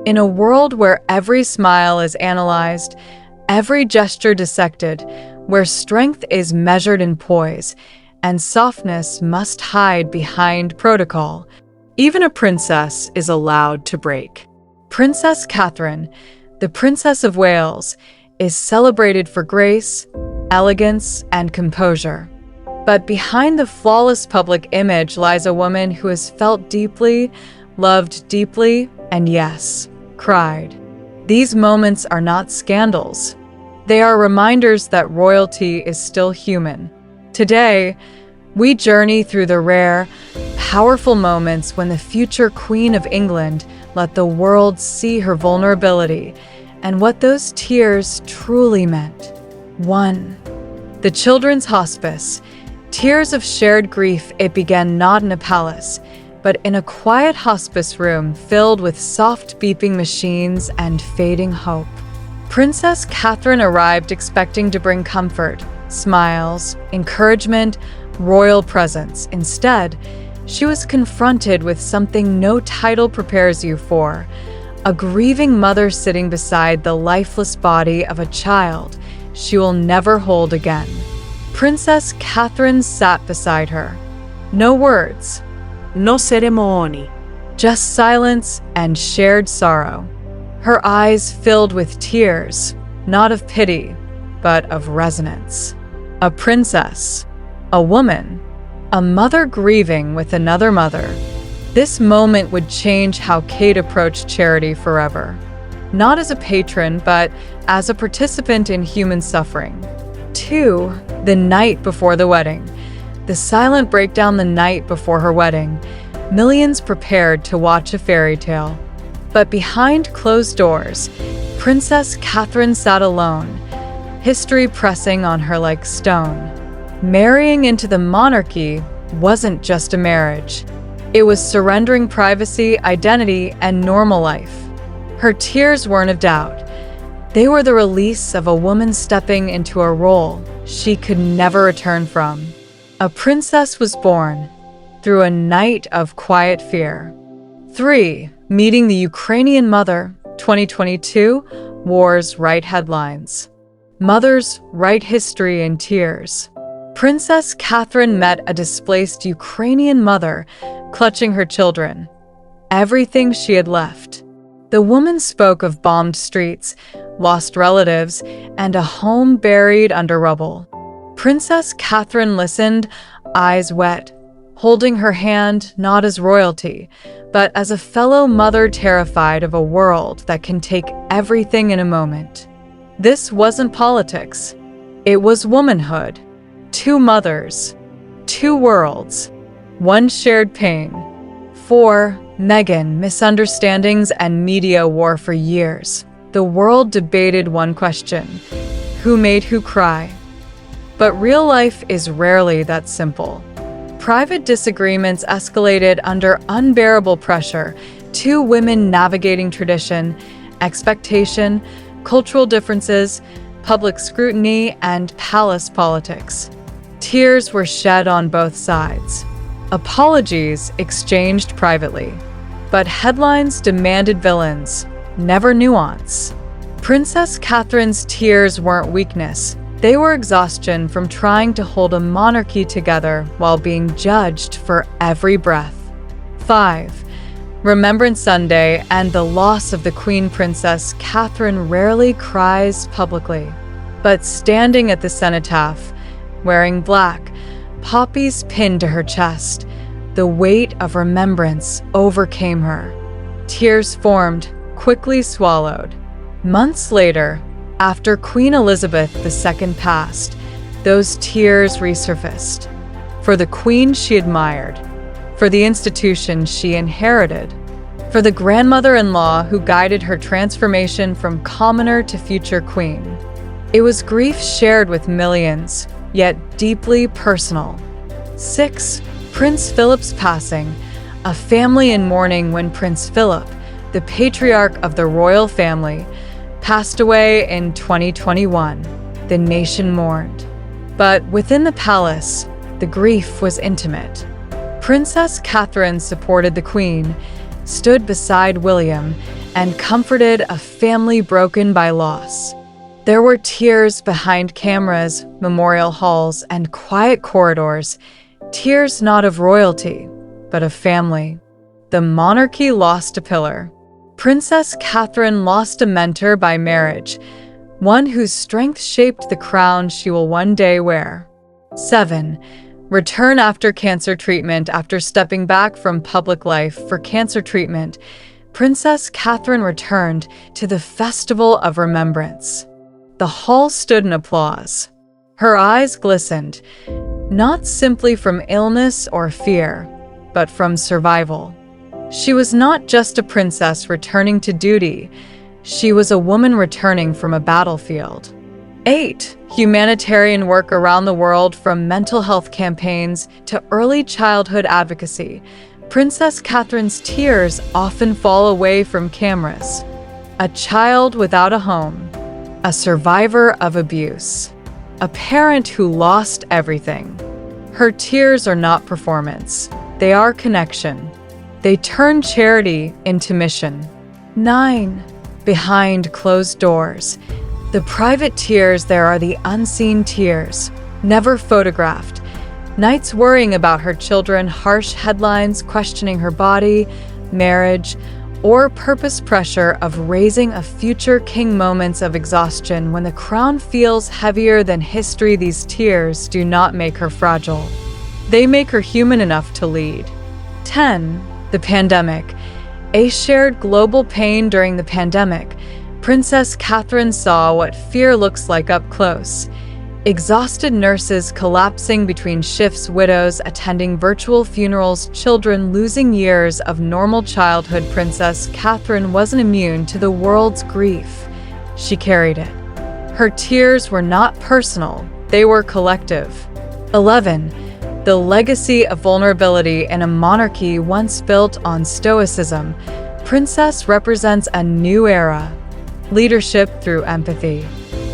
In a world where every smile is analyzed, every gesture dissected, where strength is measured in poise, and softness must hide behind protocol, even a princess is allowed to break. Princess Catherine, the Princess of Wales, is celebrated for grace, elegance, and composure. But behind the flawless public image lies a woman who has felt deeply, loved deeply, and yes, cried. These moments are not scandals. They are reminders that royalty is still human. Today, we journey through the rare, powerful moments when the future Queen of England let the world see her vulnerability and what those tears truly meant. 1. The Children's Hospice. Tears of shared grief. It began not in a palace, but in a quiet hospice room filled with soft beeping machines and fading hope. Princess Catherine arrived expecting to bring comfort, smiles, encouragement, royal presence. Instead, she was confronted with something no title prepares you for: a grieving mother sitting beside the lifeless body of a child she will never hold again. Princess Catherine sat beside her. No words. No ceremony. Just silence and shared sorrow. Her eyes filled with tears, not of pity, but of resonance. A princess, a woman, a mother grieving with another mother. This moment would change how Kate approached charity forever. Not as a patron, but as a participant in human suffering. 2. The night before the wedding. The silent breakdown the night before her wedding. Millions prepared to watch a fairy tale. But behind closed doors, Princess Catherine sat alone, history pressing on her like stone. Marrying into the monarchy wasn't just a marriage. It was surrendering privacy, identity, and normal life. Her tears weren't of doubt. They were the release of a woman stepping into a role she could never return from. A princess was born through a night of quiet fear. 3. Meeting the Ukrainian mother. 2022, wars write headlines. Mothers write history in tears. Princess Catherine met a displaced Ukrainian mother clutching her children, everything she had left. The woman spoke of bombed streets, lost relatives, and a home buried under rubble. Princess Catherine listened, eyes wet, holding her hand not as royalty, but as a fellow mother terrified of a world that can take everything in a moment. This wasn't politics. It was womanhood. 2 mothers, 2 worlds, 1 shared pain. 4. Meghan. Misunderstandings and media war for years. The world debated one question: who made who cry? But real life is rarely that simple. Private disagreements escalated under unbearable pressure. 2 women navigating tradition, expectation, cultural differences, public scrutiny, and palace politics. Tears were shed on both sides. Apologies exchanged privately. But headlines demanded villains, never nuance. Princess Catherine's tears weren't weakness. They were exhaustion from trying to hold a monarchy together while being judged for every breath. 5. Remembrance Sunday and the loss of the Queen. Princess Catherine rarely cries publicly, but standing at the cenotaph, wearing black, poppies pinned to her chest, the weight of remembrance overcame her. Tears formed, quickly swallowed. Months later, after Queen Elizabeth II passed, those tears resurfaced. For the Queen she admired, for the institution she inherited, for the grandmother-in-law who guided her transformation from commoner to future queen. It was grief shared with millions, yet deeply personal. 6. Prince Philip's passing. A family in mourning when Prince Philip, the patriarch of the royal family, passed away in 2021. The nation mourned. But within the palace, the grief was intimate. Princess Catherine supported the Queen, stood beside William and comforted a family broken by loss. There were tears behind cameras, memorial halls, and quiet corridors, tears not of royalty, but of family. The monarchy lost a pillar. Princess Catherine lost a mentor by marriage, one whose strength shaped the crown she will one day wear. 7. Return after cancer treatment. After stepping back from public life for cancer treatment, Princess Catherine returned to the Festival of Remembrance. The hall stood in applause. Her eyes glistened, not simply from illness or fear, but from survival. She was not just a princess returning to duty. She was a woman returning from a battlefield. 8. Humanitarian work around the world. From mental health campaigns to early childhood advocacy, Princess Catherine's tears often fall away from cameras. A child without a home, a survivor of abuse, a parent who lost everything. Her tears are not performance, they are connection. They turn charity into mission. 9. Behind closed doors. The private tears. There are the unseen tears, never photographed. Nights worrying about her children, harsh headlines questioning her body, marriage, or purpose. Pressure of raising a future king. Moments of exhaustion when the crown feels heavier than history. These tears do not make her fragile. They make her human enough to lead. 10. The pandemic. A shared global pain. During the pandemic, Princess Catherine saw what fear looks like up close. Exhausted nurses collapsing between shifts, widows attending virtual funerals, children losing years of normal childhood. Princess Catherine wasn't immune to the world's grief. She carried it. Her tears were not personal, they were collective. 11. The legacy of vulnerability. In a monarchy once built on stoicism, Princess represents a new era. Leadership through empathy,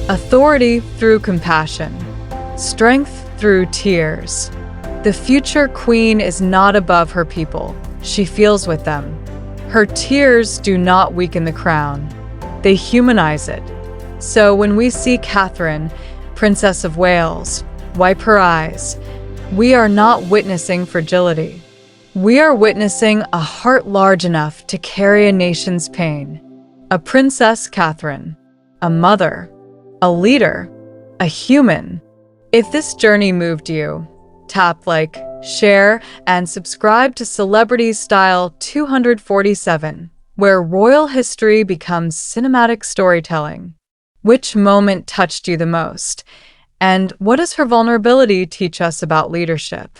authority through compassion, strength through tears. The future queen is not above her people. She feels with them. Her tears do not weaken the crown. They humanize it. So when we see Catherine, Princess of Wales, wipe her eyes, we are not witnessing fragility. We are witnessing a heart large enough to carry a nation's pain. A Princess Catherine, a mother, a leader, a human. If this journey moved you, tap like, share, and subscribe to Celebrities Style 247, where royal history becomes cinematic storytelling. Which moment touched you the most? And what does her vulnerability teach us about leadership?